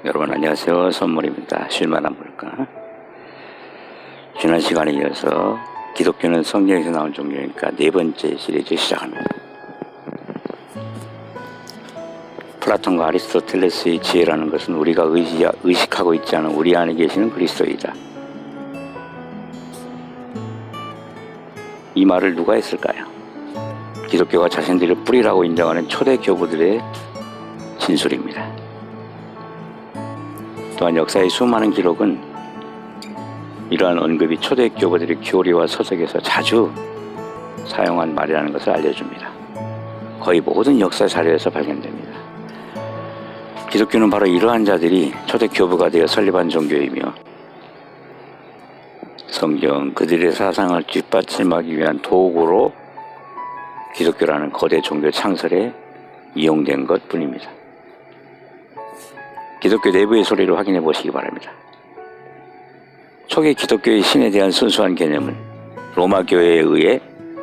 여러분 안녕하세요. 선물입니다. 쉴만한 물가. 지난 시간에 이어서 기독교는 성경에서 나온 종교니까 네 번째 시리즈 시작합니다. 플라톤과 아리스토텔레스의 지혜라는 것은 우리가 의식하고 있지 않은 우리 안에 계시는 그리스도이다. 이 말을 누가 했을까요? 기독교가 자신들의 뿌리라고 인정하는 초대 교부들의 진술입니다. 또한 역사의 수많은 기록은 이러한 언급이 초대 교부들의 교리와 서적에서 자주 사용한 말이라는 것을 알려줍니다. 거의 모든 역사 자료에서 발견됩니다. 기독교는 바로 이러한 자들이 초대 교부가 되어 설립한 종교이며 성경 그들의 사상을 뒷받침하기 위한 도구로 기독교라는 거대 종교 창설에 이용된 것뿐입니다. 기독교 내부의 소리를 확인해 보시기 바랍니다. 초기 기독교의 신에 대한 순수한 개념은 로마 교회에 의해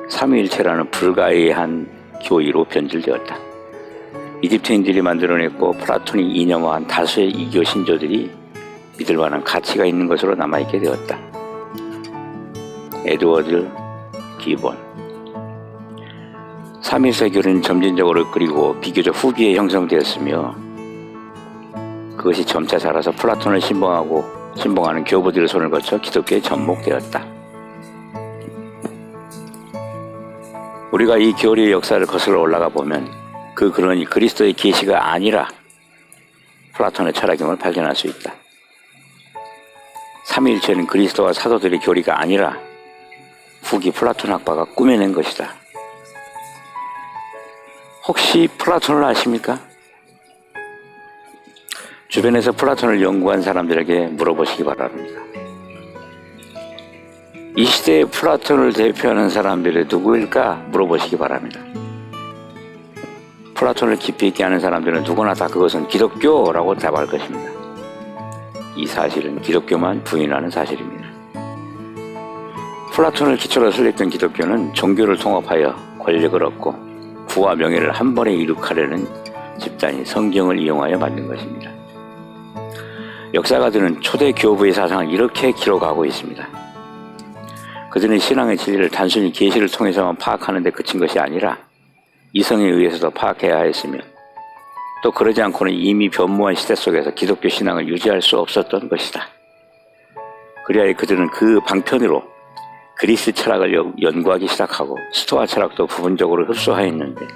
삼위일체라는 불가의한 교의로 변질되었다. 이집트인들이 만들어냈고 플라톤이 이념화한 다수의 이교 신조들이 믿을 만한 가치가 있는 것으로 남아있게 되었다. 에드워드 기본. 삼위일체교는 점진적으로 그리고 비교적 후기에 형성되었으며 그것이 점차 자라서 플라톤을 신봉하는 교부들의 손을 거쳐 기독교에 접목되었다. 우리가 이 교리의 역사를 거슬러 올라가 보면 그 근원이 그리스도의 계시가 아니라 플라톤의 철학임을 발견할 수 있다. 삼위일체는 그리스도와 사도들의 교리가 아니라 후기 플라톤 학파가 꾸며낸 것이다. 혹시 플라톤을 아십니까? 주변에서 플라톤을 연구한 사람들에게 물어보시기 바랍니다. 이 시대의 플라톤을 대표하는 사람들이 누구일까 물어보시기 바랍니다. 플라톤을 깊이 있게 아는 사람들은 누구나 다 그것은 기독교라고 답할 것입니다. 이 사실은 기독교만 부인하는 사실입니다. 플라톤을 기초로 설립된 기독교는 종교를 통합하여 권력을 얻고 부와 명예를 한 번에 이룩하려는 집단이 성경을 이용하여 만든 것입니다. 역사가들은 초대 교부의 사상을 이렇게 기록하고 있습니다. 그들은 신앙의 진리를 단순히 계시를 통해서만 파악하는 데 그친 것이 아니라 이성에 의해서도 파악해야 했으며 또 그러지 않고는 이미 변모한 시대 속에서 기독교 신앙을 유지할 수 없었던 것이다. 그리하여 그들은 그 방편으로 그리스 철학을 연구하기 시작하고 스토아 철학도 부분적으로 흡수하였는데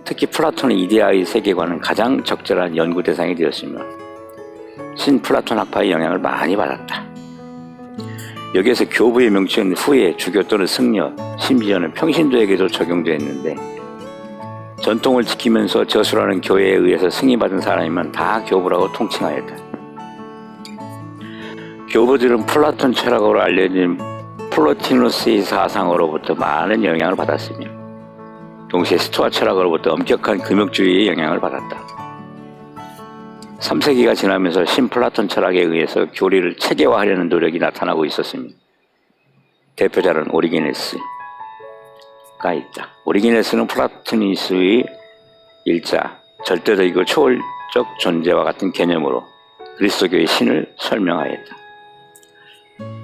특히 플라톤의 이데아의 세계관은 가장 적절한 연구 대상이 되었으며 신플라톤 학파의 영향을 많이 받았다. 여기에서 교부의 명칭은 후에 주교 또는 승려, 심지어는 평신도에게도 적용되었는데 전통을 지키면서 저술하는 교회에 의해서 승인받은 사람이면 다 교부라고 통칭하였다. 교부들은 플라톤 철학으로 알려진 플로티누스의 사상으로부터 많은 영향을 받았으며 동시에 스토아 철학으로부터 엄격한 금욕주의의 영향을 받았다. 3세기가 지나면서 신플라톤 철학에 의해서 교리를 체계화하려는 노력이 나타나고 있었으며 대표자는 오리게네스가 있다. 오리게네스는 플라토니스의 일자, 절대적이고 초월적 존재와 같은 개념으로 그리스도교의 신을 설명하였다.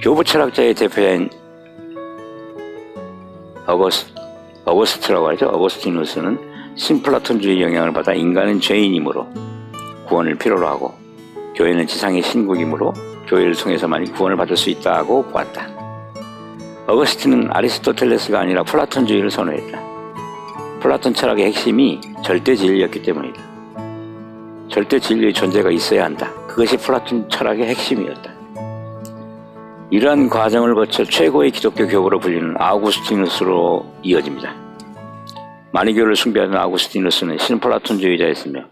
교부 철학자의 대표인 어거스트라고 하죠. 어거스티누스는 신플라톤주의 영향을 받아 인간은 죄인이므로 구원을 필요로 하고 교회는 지상의 신국이므로 교회를 통해서만 구원을 받을 수 있다고 보았다. 어거스틴은 아리스토텔레스가 아니라 플라톤주의를 선호했다. 플라톤 철학의 핵심이 절대 진리였기 때문이다. 절대 진리의 존재가 있어야 한다. 그것이 플라톤 철학의 핵심이었다. 이러한 과정을 거쳐 최고의 기독교 교부로 불리는 아우구스티누스로 이어집니다. 마니교를 숭배하는 아우구스티누스는 신플라톤주의자였으며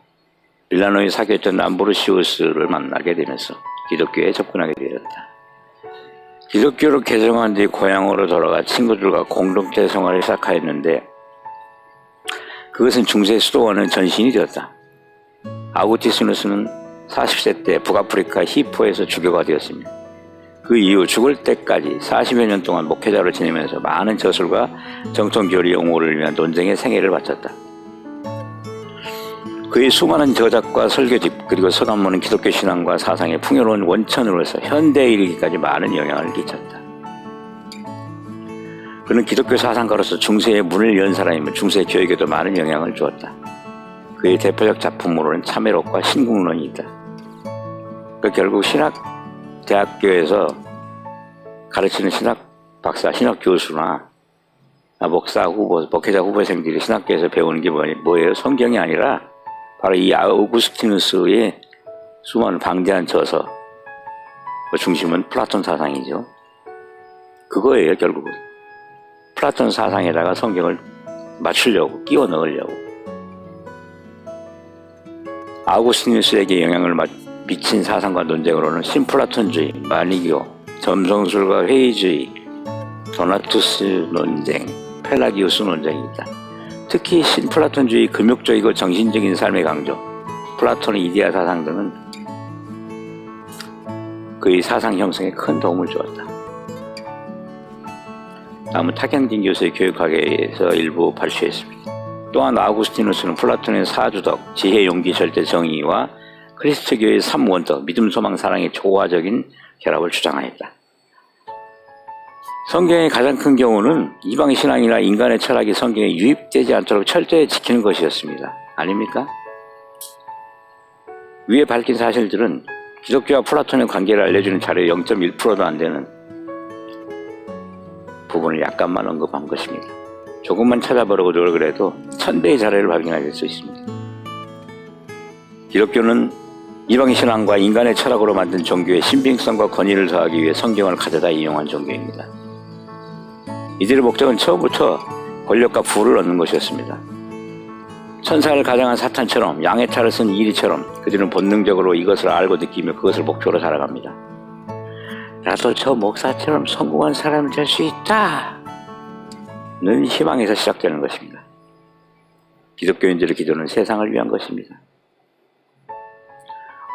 밀라노의 사교였던 암브로시우스를 만나게 되면서 기독교에 접근하게 되었다. 기독교를 개종한 뒤 고향으로 돌아가 친구들과 공동체 생활을 시작하였는데 그것은 중세 수도원은 전신이 되었다. 아우구스티누스는 40세 때 북아프리카 히포에서 주교가 되었습니다. 그 이후 죽을 때까지 40여 년 동안 목회자로 지내면서 많은 저술과 정통교리 옹호를 위한 논쟁에 생애를 바쳤다. 그의 수많은 저작과 설교집 그리고 서간문은 기독교 신앙과 사상의 풍요로운 원천으로서 현대에 이르기까지 많은 영향을 끼쳤다. 그는 기독교 사상가로서 중세의 문을 연 사람이며 중세 교육에도 많은 영향을 주었다. 그의 대표적 작품으로는 참회록과 신국론이 있다. 결국 신학대학교에서 가르치는 신학 박사, 신학 교수나 목사 후보, 목회자 후보생들이 신학교에서 배우는 게 뭐예요? 성경이 아니라 바로 이 아우구스티누스의 수많은 방대한 저서, 중심은 플라톤 사상이죠. 그거예요, 결국은. 플라톤 사상에다가 성경을 맞추려고, 끼워 넣으려고. 아우구스티누스에게 영향을 미친 사상과 논쟁으로는 신플라톤주의, 마니교, 점성술과 회의주의, 도나투스 논쟁, 펠라기우스 논쟁이 있다. 특히 신플라톤주의 금욕적이고 정신적인 삶의 강조, 플라톤의 이데아 사상 등은 그의 사상 형성에 큰 도움을 주었다. 다음은 탁양진 교수의 교육학에서 일부 발췌했습니다. 또한 아우구스티누스는 플라톤의 사주덕, 지혜, 용기, 절대, 정의와 그리스도교의 3원칙, 믿음, 소망, 사랑의 조화적인 결합을 주장하였다. 성경의 가장 큰 경우는 이방 신앙이나 인간의 철학이 성경에 유입되지 않도록 철저히 지키는 것이었습니다. 아닙니까? 위에 밝힌 사실들은 기독교와 플라톤의 관계를 알려주는 자료의 0.1%도 안 되는 부분을 약간만 언급한 것입니다. 조금만 찾아보려고 노력을 해도 1000배의 자료를 발견할 수 있습니다. 기독교는 이방 신앙과 인간의 철학으로 만든 종교의 신빙성과 권위를 더하기 위해 성경을 가져다 인용한 종교입니다. 이들의 목적은 처음부터 권력과 부를 얻는 것이었습니다. 천사를 가장한 사탄처럼, 양의 탈을 쓴 이리처럼 그들은 본능적으로 이것을 알고 느끼며 그것을 목표로 살아갑니다. 나도 저 목사처럼 성공한 사람이 될 수 있다! 는 희망에서 시작되는 것입니다. 기독교인들의 기도는 세상을 위한 것입니다.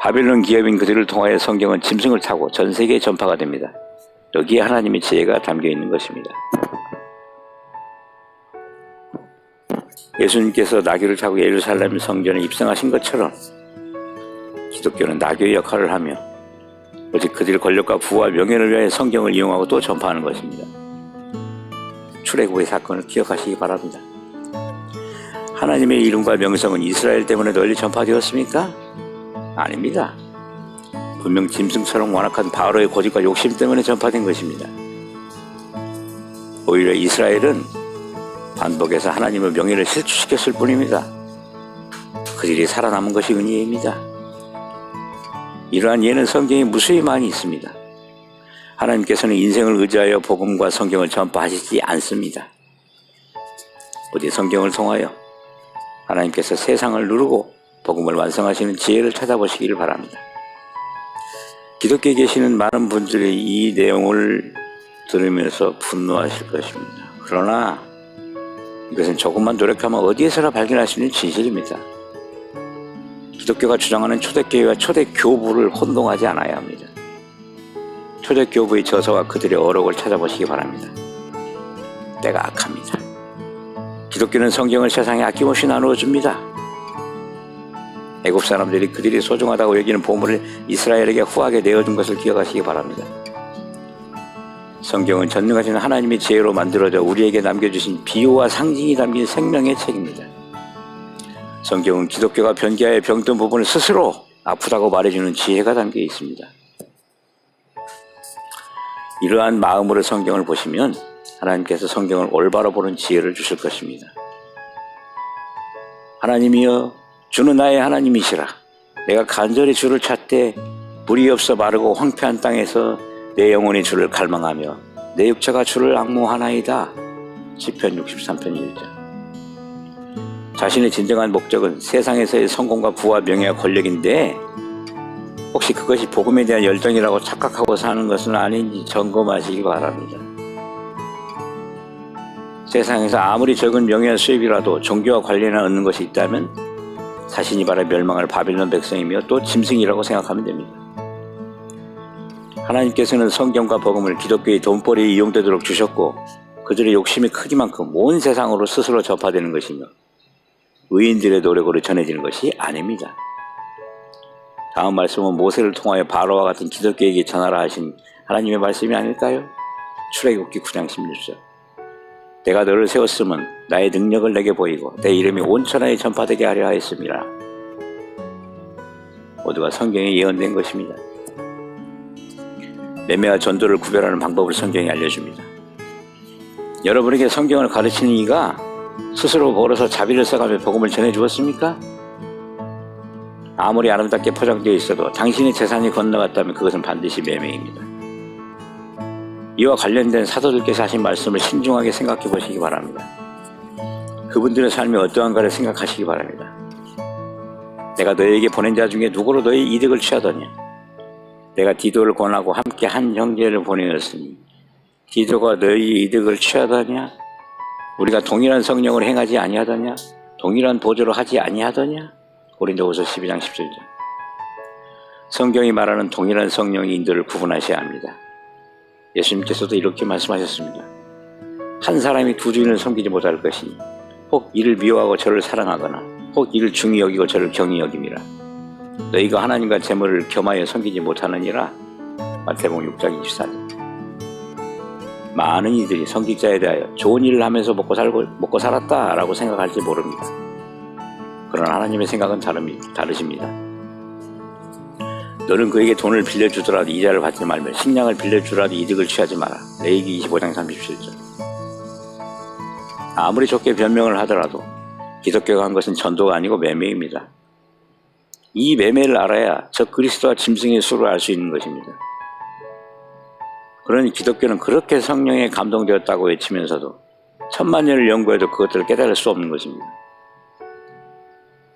바빌론 기업인 그들을 통하여 성경은 짐승을 타고 전 세계에 전파가 됩니다. 여기에 하나님의 지혜가 담겨 있는 것입니다. 예수님께서 나귀를 타고 예루살렘 성전에 입성하신 것처럼 기독교는 나귀의 역할을 하며 오직 그들의 권력과 부와 명예를 위해 성경을 이용하고 또 전파하는 것입니다. 출애굽의 사건을 기억하시기 바랍니다. 하나님의 이름과 명성은 이스라엘 때문에 널리 전파되었습니까? 아닙니다. 분명 짐승처럼 완악한 바로의 고집과 욕심 때문에 전파된 것입니다. 오히려 이스라엘은 반복해서 하나님의 명예를 실추시켰을 뿐입니다. 그들이 살아남은 것이 은혜입니다. 이러한 예는 성경에 무수히 많이 있습니다. 하나님께서는 인생을 의지하여 복음과 성경을 전파하시지 않습니다. 오직 성경을 통하여 하나님께서 세상을 누르고 복음을 완성하시는 지혜를 찾아보시기를 바랍니다. 기독교에 계시는 많은 분들이 이 내용을 들으면서 분노하실 것입니다. 그러나 이것은 조금만 노력하면 어디에서나 발견할 수 있는 진실입니다. 기독교가 주장하는 초대교회와 초대교부를 혼동하지 않아야 합니다. 초대교부의 저서와 그들의 어록을 찾아보시기 바랍니다. 때가 악합니다. 기독교는 성경을 세상에 아낌없이 나누어 줍니다. 애굽 사람들이 그들이 소중하다고 여기는 보물을 이스라엘에게 후하게 내어준 것을 기억하시기 바랍니다. 성경은 전능하신 하나님의 지혜로 만들어져 우리에게 남겨주신 비유와 상징이 담긴 생명의 책입니다. 성경은 기독교가 변개하여 병든 부분을 스스로 아프다고 말해주는 지혜가 담겨 있습니다. 이러한 마음으로 성경을 보시면 하나님께서 성경을 올바로 보는 지혜를 주실 것입니다. 하나님이여, 주는 나의 하나님이시라. 내가 간절히 주를 찾되 물이 없어 마르고 황폐한 땅에서 내 영혼이 주를 갈망하며 내 육체가 주를 앙모하나이다. 시편 63편 1절. 자신의 진정한 목적은 세상에서의 성공과 부와 명예와 권력인데 혹시 그것이 복음에 대한 열정이라고 착각하고 사는 것은 아닌지 점검하시기 바랍니다. 세상에서 아무리 적은 명예와 수입이라도 종교와 관련해 얻는 것이 있다면 자신이 바라 멸망할 바빌론 백성이며 또 짐승이라고 생각하면 됩니다. 하나님께서는 성경과 복음을 기독교의 돈벌이에 이용되도록 주셨고 그들의 욕심이 크기만큼 온 세상으로 스스로 전파되는 것이며 의인들의 노력으로 전해지는 것이 아닙니다. 다음 말씀은 모세를 통하여 바로와 같은 기독교에게 전하라 하신 하나님의 말씀이 아닐까요? 출애굽기 9장 16절. 내가 너를 세웠음은 나의 능력을 내게 보이고 내 이름이 온 천하에 전파되게 하려 하였습니다. 모두가 성경에 예언된 것입니다. 매매와 전도를 구별하는 방법을 성경이 알려줍니다. 여러분에게 성경을 가르치는 이가 스스로 벌어서 자비를 써가며 복음을 전해주었습니까? 아무리 아름답게 포장되어 있어도 당신의 재산이 건너갔다면 그것은 반드시 매매입니다. 이와 관련된 사도들께서 하신 말씀을 신중하게 생각해 보시기 바랍니다. 그분들의 삶이 어떠한가를 생각하시기 바랍니다. 내가 너에게 보낸 자 중에 누구로 너의 이득을 취하더냐? 내가 디도를 권하고 함께 한 형제를 보내었으니 디도가 너희 이득을 취하더냐? 우리가 동일한 성령을 행하지 아니하더냐? 동일한 보조를 하지 아니하더냐? 고린도후서 12장 17절. 성경이 말하는 동일한 성령의 인도를 구분하셔야 합니다. 예수님께서도 이렇게 말씀하셨습니다. 한 사람이 두 주인을 섬기지 못할 것이니 혹 이를 미워하고 저를 사랑하거나 혹 이를 중히 여기고 저를 경히 여김이라. 너희가 하나님과 재물을 겸하여 섬기지 못하느니라. 마태복음 6장 24절. 많은 이들이 성직자에 대하여 좋은 일을 하면서 먹고 살았다라고 생각할지 모릅니다. 그러나 하나님의 생각은 다르십니다. 너는 그에게 돈을 빌려주더라도 이자를 받지 말며 식량을 빌려주더라도 이득을 취하지 마라. 레위기 25장 37절. 아무리 좋게 변명을 하더라도 기독교가 한 것은 전도가 아니고 매매입니다. 이 매매를 알아야 저 그리스도와 짐승의 수를 알 수 있는 것입니다. 그러니 기독교는 그렇게 성령에 감동되었다고 외치면서도 천만 년을 연구해도 그것들을 깨달을 수 없는 것입니다.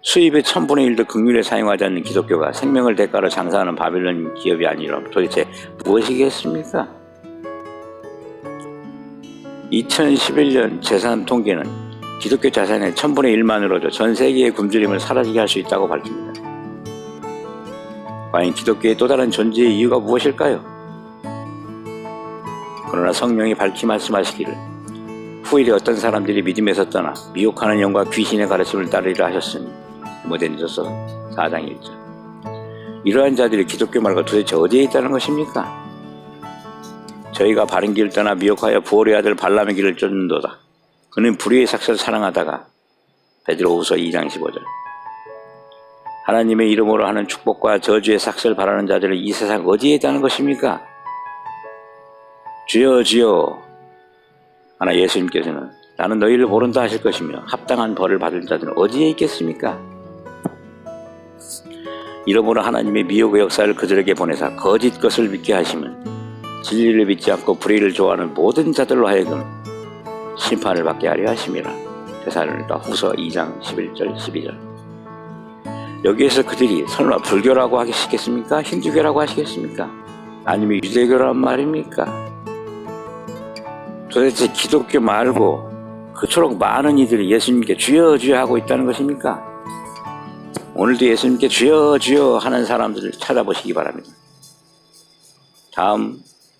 수입의 1000분의 1도 긍휼에 사용하지 않는 기독교가 생명을 대가로 장사하는 바빌론 기업이 아니라 도대체 무엇이겠습니까? 2011년 재산 통계는 기독교 자산의 1000분의 1만으로도 전 세계의 굶주림을 사라지게 할 수 있다고 밝힙니다. 과연 기독교의 또 다른 존재의 이유가 무엇일까요? 그러나 성령이 밝히 말씀하시기를 후일에 어떤 사람들이 믿음에서 떠나 미혹하는 영과 귀신의 가르침을 따르리라 하셨으니 디모데전서 4장 1절. 이러한 자들이 기독교 말고 도대체 어디에 있다는 것입니까? 저희가 바른 길을 떠나 미혹하여 부올의 아들 발람의 길을 쫓는도다. 그는 불의의 삭슬을 사랑하다가 베드로후서 2장 15절. 하나님의 이름으로 하는 축복과 저주의 삭슬을 바라는 자들은 이 세상 어디에 있다는 것입니까? 주여 주여. 하나 예수님께서는 나는 너희를 모른다 하실 것이며 합당한 벌을 받을 자들은 어디에 있겠습니까? 이러므로 하나님의 미혹의 역사를 그들에게 보내사 거짓 것을 믿게 하시면 진리를 믿지 않고 불의를 좋아하는 모든 자들로 하여금 심판을 받게 하려 하심이라. 데살로니가 후서 2장 11절 12절. 여기에서 그들이 설마 불교라고 하시겠습니까? 힌두교라고 하시겠습니까? 아니면 유대교란 말입니까? 도대체 기독교 말고 그토록 많은 이들이 예수님께 주여 주여 하고 있다는 것입니까? 오늘도 예수님께 주여 주여 하는 사람들을 찾아보시기 바랍니다. 다음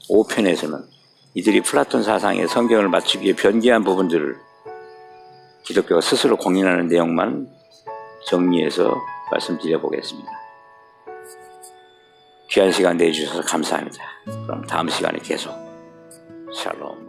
5편에서는 이들이 플라톤 사상의 성경을 맞추기 위해 변기한 부분들을 기독교가 스스로 공인하는 내용만 정리해서 말씀드려 보겠습니다. 귀한 시간 내주셔서 감사합니다. 그럼 다음 시간에 계속 샬롬.